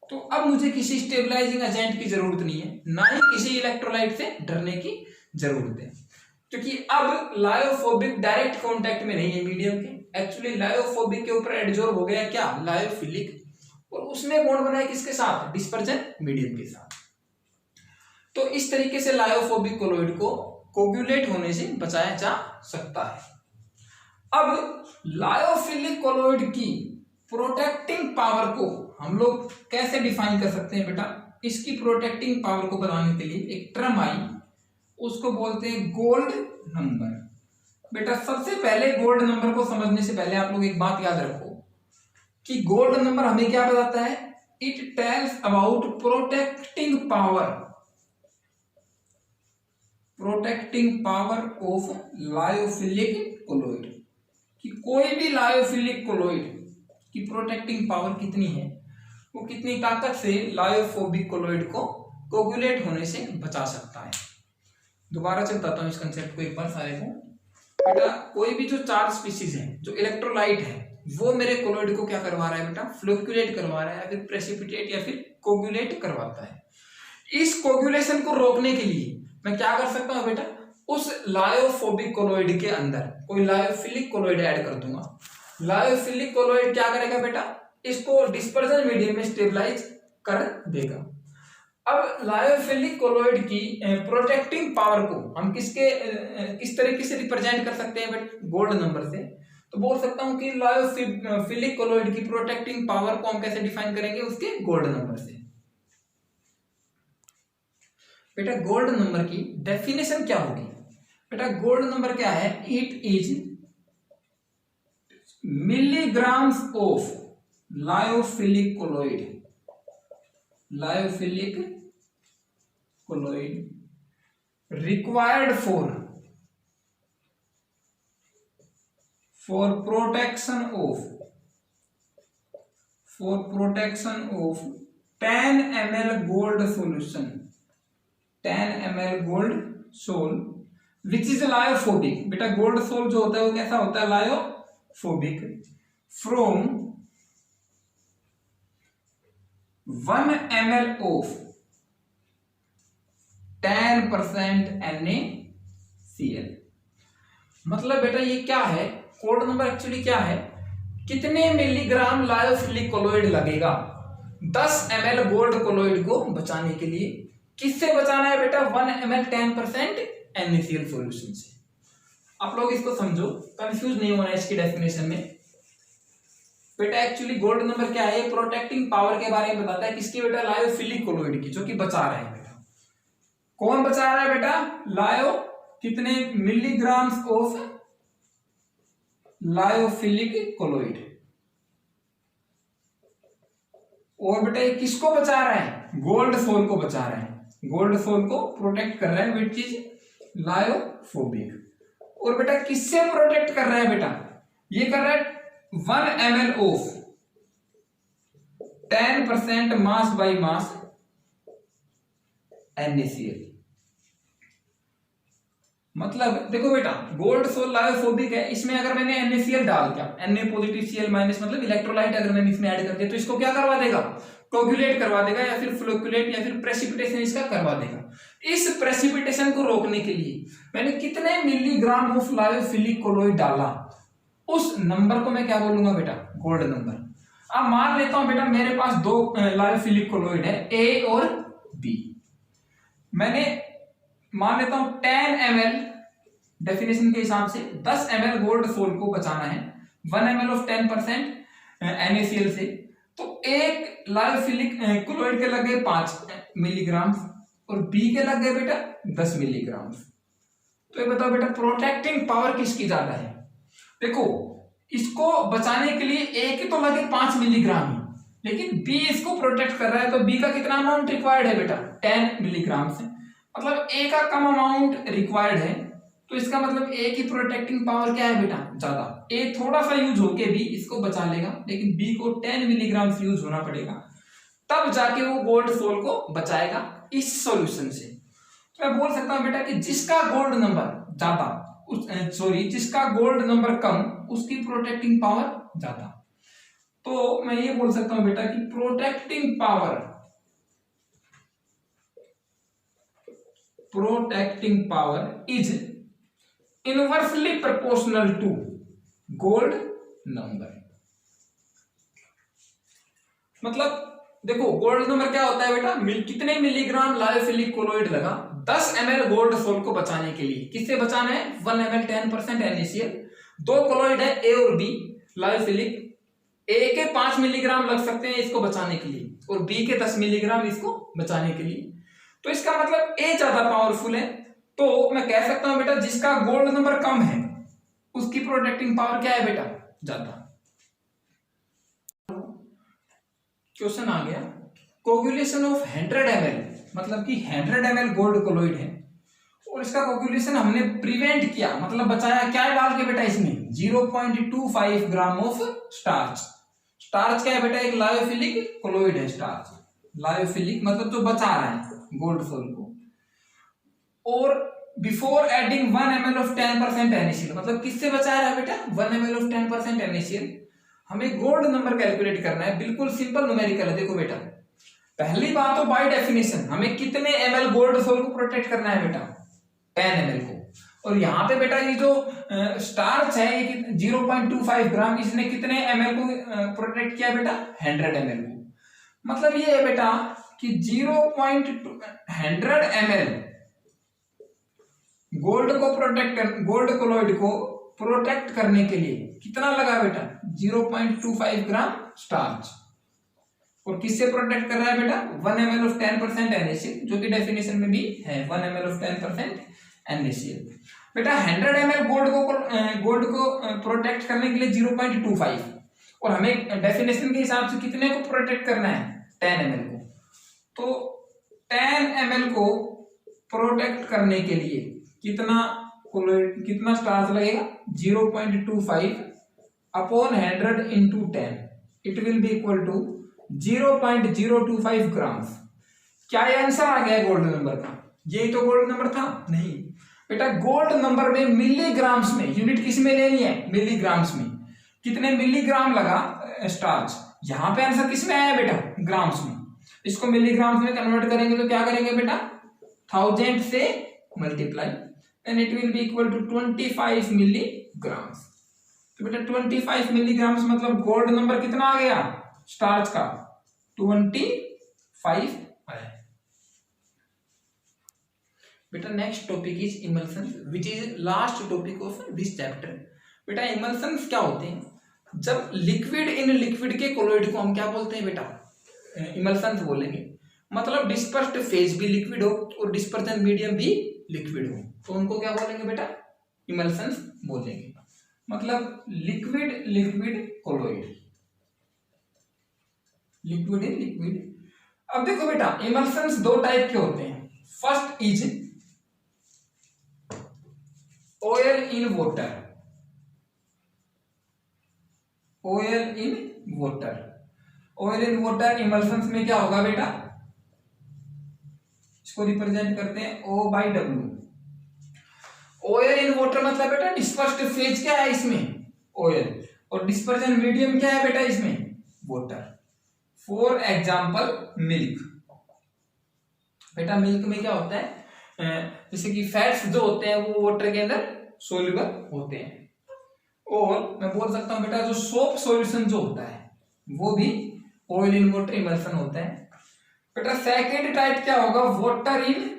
तो अब मुझे किसी स्टेबलाइजिंग एजेंट की जरूरत नहीं है, ना ही किसी इलेक्ट्रोलाइट से डरने की जरूरत है, क्योंकि अब लायोफोबिक डायरेक्ट कांटेक्ट में नहीं है मीडियम के, एक्चुअली लायोफोबिक के ऊपर एडजॉर्ब हो गया क्या लायोफिलिक, और उसने बॉन्ड बनाया किसके साथ डिस्पर्जन मीडियम के साथ। तो इस तरीके से लायोफोबिक कोलॉइड को कोगुलेट होने से बचाया जा सकता है। अब लायोफिलिक कोलॉइड की प्रोटेक्टिंग पावर को हम लोग कैसे डिफाइन कर सकते हैं बेटा, इसकी प्रोटेक्टिंग पावर को बताने के लिए एक टर्म आई, उसको बोलते हैं गोल्ड नंबर। बेटा सबसे पहले गोल्ड नंबर को समझने से पहले आप लोग एक बात याद रखो कि गोल्ड नंबर हमें क्या बताता है, it tells about protecting power of lyophilic colloid, कि कोई भी लायोफिलिक कोलॉइड की प्रोटेक्टिंग पावर कितनी है, वो कितनी ताकत से लायोफोबिक कोलॉइड को कोगुलेट होने से बचा सकता है। दोबारा से बताता हूं इस कंसेप्ट को एक बार सारे को। बेटा कोई भी जो चार्ज स्पीशीज है, जो इलेक्ट्रोलाइट है, वो मेरे कोलॉइड को क्या करवा रहा है बेटा फ्लोक्यूलेट करवा रहा है, या फिर प्रेसिपिटेट या फिर कोगुलेट करवाता है। इस कोगुलेशन को रोकने के लिए मैं क्या कर सकता हूं बेटा, उस लायोफोबिक कोलॉइड के अंदर कोई लायोफिलिक कोलॉइड ऐड कर दूंगा। लायोफिलिक कोलॉइड क्या करेगा बेटा, इसको डिस्पर्जन मीडियम में स्टेबलाइज कर देगा। अब लायोफिलिक कोलॉइड की प्रोटेक्टिंग पावर को हम किस तरीके से रिप्रेजेंट कर सकते हैं बेटा गोल्ड नंबर से। तो बोल सकता हूं कि लायोफिलिक कोलॉइड की प्रोटेक्टिंग पावर को हम कैसे डिफाइन करेंगे, उसके गोल्ड नंबर से। बेटा गोल्ड नंबर की डेफिनेशन क्या होगी? बेटा गोल्ड नंबर क्या है? It is milligrams of lyophilic colloid, lyophilic colloid required for protection of 10 ml gold solution, 10 ml gold sol which is lyophobic। बेटा गोल्ड सोल जो होता है वो कैसा होता है? Lyophobic. From 1 ml of 10% NaCl। मतलब बेटा ये क्या है? कोड नंबर एक्चुअली क्या है? कितने मिलीग्राम लायोफिलिक कोलॉइड लगेगा 10 ml गोल्ड कोलॉइड को बचाने के लिए? किससे बचाना है बेटा? 1 ml 10% NaCl सॉल्यूशन से। आप लोग इसको समझो, कंफ्यूज नहीं होना है इसकी डेफिनेशन में। बेटा एक्चुअली गोल्ड नंबर क्या है? प्रोटेक्टिंग पावर के बारे में बताता है। किसकी बेटा? लायोफिलिक कोलॉइड की, जो कि बचा रहे हैं बेटा। कौन बचा रहा है बेटा? लायो कितने मिलीग्राम्स ऑफ लायोफिलिक कोलॉइड। और बेटा ये किसको बचा रहा है? गोल्ड सोल को बचा रहा है। गोल्ड सोल को प्रोटेक्ट कर रहा है विच इज लायोफोबिक। और बेटा किससे प्रोटेक्ट कर रहा है बेटा? ये कर रहा है 1 ml of 10% mass by mass NaCl। मतलब देखो बेटा गोल्ड सोल लायोफोबिक है, इसमें अगर मैंने NaCl डाल दिया, Na पॉजिटिव Cl माइनस मतलब इलेक्ट्रोलाइट अगर मैंने इसमें ऐड कर दिया, तो इसको क्या करवा देगा? कोगुलेट करवा देगा, या फिर फ्लोकुलेट या फिर प्रेसिपिटेशन इसका करवा देगा। इस प्रेसिपिटेशन को रोकने के लिए मैंने कितने मिलीग्राम ऑफ लायोफिलिक कोलॉइड डाला, उस नंबर को मैं क्या बोलूंगा बेटा? Gold number. अब मान लेता हूं बेटा मेरे पास दो लायोफिलिक कोलॉइड है, A और B। मैंने मान लेता हूं 10 ml डेफिनेशन के हिसाब से 10 ml गोल्ड सोल को बचाना है 1 ml ऑफ 10% NaCl से। तो एक लायोफिलिक कोलॉइड के लग गए 5 मिलीग्राम और B के लग गए बेटा 10 मिलीग्राम। तो ये बताओ बेटा प्रोटेक्टिंग पावर किसकी ज्यादा है? देखो इसको बचाने के लिए A के तो लगे 5 मिलीग्राम ही, लेकिन B इसको प्रोटेक्ट कर रहा है, तो B का कितना अमाउंट रिक्वायर्ड है बेटा? 10 मिलीग्राम से। मतलब A का कम अमाउंट रिक्वायर्ड है, तो इसका मतलब A की प्रोटेक्टिंग पावर क्या है बेटा? ज्यादा। A थोड़ा सा यूज होके भी इसको बचा लेगा, लेकिन B को 10 मिलीग्राम यूज होना पड़ेगा, तब जाके वो गोल्ड सोल को बचाएगा इस सॉल्यूशन से। तो मैं बोल सकता हूं बेटा कि जिसका गोल्ड नंबर ज्यादा जिसका गोल्ड नंबर कम, उसकी प्रोटेक्टिंग पावर ज्यादा। तो मैं ये बोल सकता हूं बेटा कि protecting power is inversely proportional to gold number. मतलब देखो गोल्ड नंबर क्या होता है बेटा? कितने मिलीग्राम लायोफिलिक कोलॉइड लगा 10 ml गोल्ड सोल को बचाने के लिए। किससे बचाना है? 1 ml 10% NaCl। दो कोलॉइड है A और B लायोफिलिक। A के 5 मिलीग्राम लग सकते हैं इसको बचाने के लिए, और B के 10 मिलीग्राम इसको बचाने के लिए। तो इसका मतलब A ज्यादा पावरफुल है। तो मैं कह सकता हूं बेटा जिसका गोल्ड नंबर कम है उसकी प्रोटेक्टिंग पावर क्या है बेटा? ज्यादा। क्वेश्चन आ गया, कोगुलेशन ऑफ 100 ml, मतलब कि 100 ml गोल्ड कोलॉइड है और इसका कोगुलेशन हमने प्रिवेंट किया, मतलब बचाया क्या डाल के बेटा? इसमें 0.25 ग्राम ऑफ स्टार्च। स्टार्च क्या है बेटा? एक लायोफिलिक कोलॉइड है स्टार्च। लायोफिलिक मतलब जो बचा रहा है गोल्ड सोल को। और before adding 1 ml of 10% NaCl, मतलब किससे बचा रहा है बेटा? 1 ml ऑफ 10% NaCl। हमें गोल्ड नंबर कैलकुलेट करना है, बिल्कुल सिंपल न्यूमेरिकल है। देखो बेटा पहली बात तो बाय डेफिनेशन हमें कितने ml गोल्ड सोल को प्रोटेक्ट करना है बेटा? 10 ml को। और यहाँ पे बेटा ये जो स्टार्च है ये 0.25 ग्राम, इसने कितने ml को प्रोटेक्ट किया बेटा? 100 ml को। मतलब ये है बेटा कि 100 ml गोल्ड कोलॉइड को प्रोटेक्ट करने के लिए कितना लगा बेटा 0.25 ग्राम स्टार्च, और किससे प्रोटेक्ट कर रहा है बेटा 1 ml ऑफ 10% NaCl, जो कि डेफिनेशन में भी है 1 ml ऑफ 10% NaCl। बेटा 100 ml गोल्ड को प्रोटेक्ट करने के लिए 0.25, और हमें डेफिनेशन के हिसाब से कितने को प्रोटेक्ट करना है 10 ml को, तो 10 ml को प्रोटेक्ट करने के लिए कितना स्टार्च लगेगा 0.25 upon 100 into 10, it will be equal to 0.025 grams. क्या ये आंसर आ गया गोल्ड नंबर का? यही तो गोल्ड नंबर था? नहीं बेटा, गोल्ड नंबर में मिलीग्राम्स में, यूनिट किस में लेनी है मिलीग्राम्स में, कितने मिलीग्राम लगा स्टार्च, यहां पे आंसर किस में आया बेटा ग्राम्स में। इसको मिलीग्राम्स में कन्वर्ट करेंगे तो क्या करेंगे बेटा 1000 से multiply, and it will be equal to 25 milligrams. तो बेटा 25 मिलीग्राम्स मतलब गोल्ड नंबर कितना आ गया स्टार्च का 25 है। बेटा next topic is emulsion, which is last topic of this chapter. बेटा इमल्शंस क्या होते हैं? जब लिक्विड इन लिक्विड के कोलोइड को हम क्या बोलते हैं बेटा इमल्शंस बोलेंगे, मतलब डिस्पर्स्ड फेज भी लिक्विड हो और डिस्पर्जन मीडियम भी लिक्विड हो, तो उनको क्या बोलेंगे बेटा इमल्शंस बोलेंगे। मतलब liquid liquid colloid, liquid in liquid. अब देखो बेटा इमल्शंस दो टाइप के होते हैं, first is oil in water, oil in water. Oil in water emulsions में क्या होगा बेटा, इसको रिप्रेजेंट करते हैं O/W। ऑयल इन वाटर मतलब बेटा डिस्पर्स्ड फेज क्या है इसमें ऑयल, और डिस्पर्जन मीडियम क्या है बेटा इसमें वाटर। फॉर एग्जाम्पल मिल्क, बेटा मिल्क में क्या होता है जैसे कि फैट्स जो होते हैं वो वाटर के अंदर सोल्यूबल होते हैं, और मैं बोल सकता हूं बेटा जो सोप सॉल्यूशन जो होता है वो भी ऑयल इन वाटर इमल्शन होता है। बेटा सेकेंड टाइप क्या होगा वाटर इन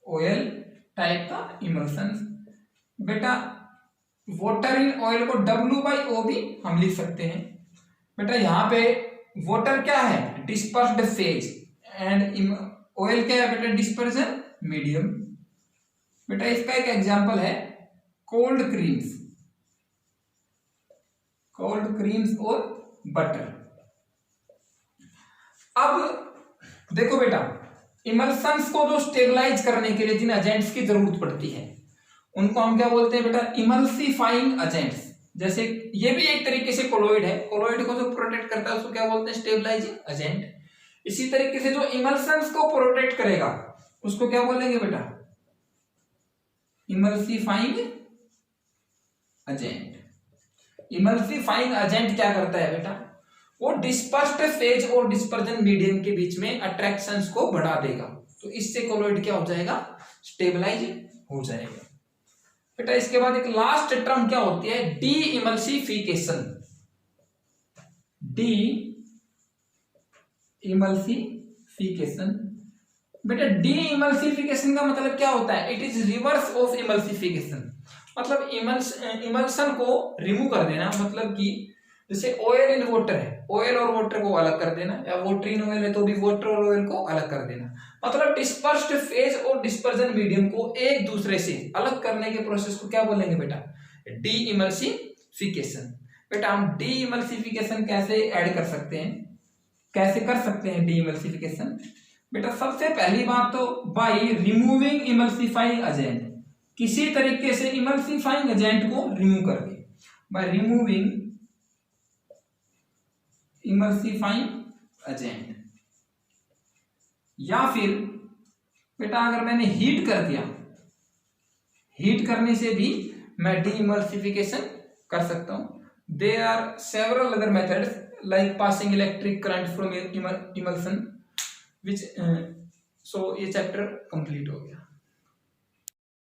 ऑयल टाइप का इमल्शन। बेटा वाटर इन ऑयल को W/O भी हम लिख सकते हैं। बेटा यहाँ पे वाटर क्या है डिस्पर्स्ड फेज, एंड ऑयल क्या है बेटा डिस्पर्जन मीडियम। बेटा इसका एक एग्जांपल है कोल्ड क्रीम्स, कोल्ड क्रीम्स और बटर। अब देखो बेटा इमल्शंस को जो स्टेबलाइज करने के लिए जिन एजेंट्स की जरूरत पड़ती है उनको हम क्या बोलते हैं बेटा इमल्सिफाइंग एजेंट्स। जैसे ये भी एक तरीके से कोलोइड है, कोलोइड को जो प्रोटेक्ट करता है उसको क्या बोलते हैं स्टेबलाइजिंग एजेंट। इसी तरीके से जो इमल्शंस को प्रोटेक्ट करेगा उसको क्या बोलेंगे बेटा इमल्सिफाइंग एजेंट। इमल्सिफाइंग एजेंट क्या करता है बेटा वो डिस्पर्स्ड फेज और डिस्पर्जन मीडियम के बीच में अट्रैक्शंस को बढ़ा देगा, तो इससे कोलोइड क्या हो जाएगा स्टेबलाइज हो जाएगा। बेटा इसके बाद एक लास्ट टर्म क्या होती है डी इमल्सिफिकेशन। डी इमल्सिफिकेशन, बेटा डी इमल्सिफिकेशन का मतलब क्या होता है it is reverse of emulsification. मतलब इमल्शन को रिमूव कर देना, मतलब कि जैसे ऑयल इन वाटर है, ऑयल और वाटर को अलग कर देना, या वाटर इन ऑयल है तो भी वाटर और ऑयल को अलग कर देना। मतलब डिस्पर्स्ड फेज और डिस्पर्जन मीडियम को एक दूसरे से अलग करने के प्रोसेस को क्या बोलेंगे बेटा डी इमल्सिफिकेशन। बेटा हम डी इमल्सिफिकेशन कैसे ऐड कर सकते हैं, कैसे कर सकते हैं डी इमल्सिफिकेशन? बेटा सबसे पहली बात तो बाय रिमूविंग इमल्सिफाइंग एजेंट, किसी तरीके से इमल्सिफाइंग एजेंट को रिमूव करके, बाय रिमूविंग इमल्सिफाइंग एजेंट। या फिर बेटा अगर मैंने हीट कर दिया, हीट करने से भी मैं डी इमल्सिफिकेशन कर सकता हूं। There are several other methods like passing electric current from emulsion which. So ये चैप्टर कंप्लीट हो गया।